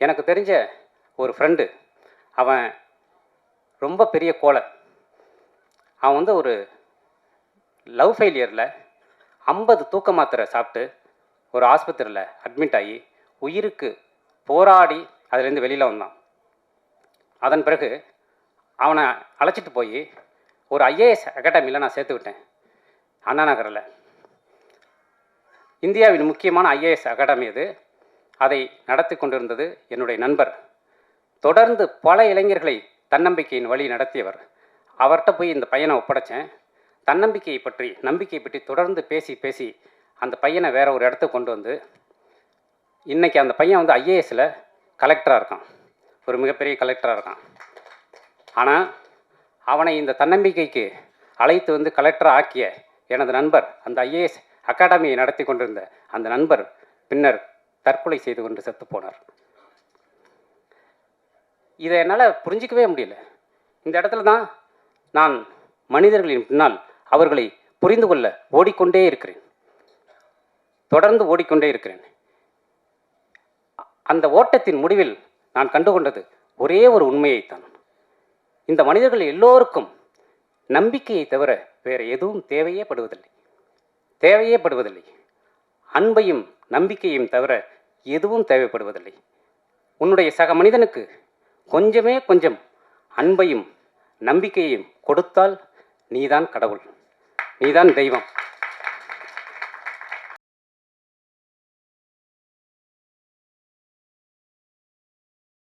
எனக்கு தெரிஞ்ச ஒரு ஃப்ரெண்டு, அவன் ரொம்ப பெரிய கோலை. அவன் வந்து ஒரு லவ் ஃபெயிலியரில் 50 தூக்க மாத்திரை சாப்பிட்டு ஒரு ஆஸ்பத்திரியில் அட்மிட் ஆகி உயிருக்கு போராடி அதுலேருந்து வெளியில் வந்தான். அதன் பிறகு அவனை அழைச்சிட்டு போய் ஒரு ஐஏஎஸ் அகாடமியில் நான் சேர்த்து விட்டேன், அண்ணா நகரில். இந்தியாவின் முக்கியமான ஐஏஎஸ் அகாடமி அது. அதை நடத்தி கொண்டிருந்தது என்னுடைய நண்பர். தொடர்ந்து பல இளைஞர்களை தன்னம்பிக்கையின் வழி நடத்தியவர். அவர்கிட்ட போய் இந்த பையனை ஒப்படைச்சேன். தன்னம்பிக்கையை பற்றி, நம்பிக்கையை பற்றி தொடர்ந்து பேசி பேசி அந்த பையனை வேற ஒரு இடத்துக்கு கொண்டு வந்து இன்றைக்கி அந்த பையன் வந்து ஐஏஎஸில் கலெக்டராக இருக்கான், ஒரு மிகப்பெரிய கலெக்டராக இருக்கான். ஆனால் அவனை இந்த தன்னம்பிக்கைக்கு அழைத்து வந்து கலெக்டராக ஆக்கிய எனது நண்பர், அந்த ஐஏஎஸ் அகாடமியை நடத்தி கொண்டிருந்த அந்த நண்பர் பின்னர் தற்கொலை செய்து கொண்டு செத்து போனார். இதை என்னால் புரிஞ்சிக்கவே முடியல. இந்த இடத்துல தான் நான் மனிதர்களின் பின்னால் அவர்களை புரிந்து கொள்ள ஓடிக்கொண்டே இருக்கிறேன், தொடர்ந்து ஓடிக்கொண்டே இருக்கிறேன். அந்த ஓட்டத்தின் முடிவில் நான் கண்டுகொண்டது ஒரே ஒரு உண்மையைத்தான். இந்த மனிதர்கள் எல்லோருக்கும் நம்பிக்கையை தவிர வேறு எதுவும் தேவையே படுவதில்லை. அன்பையும் நம்பிக்கையும் தவிர எதுவும் தேவைப்படுவதில்லை. உன்னுடைய சக மனிதனுக்கு கொஞ்சமே கொஞ்சம் அன்பையும் நம்பிக்கையையும் கொடுத்தால் நீதான் கடவுள், நீதான் தெய்வம்.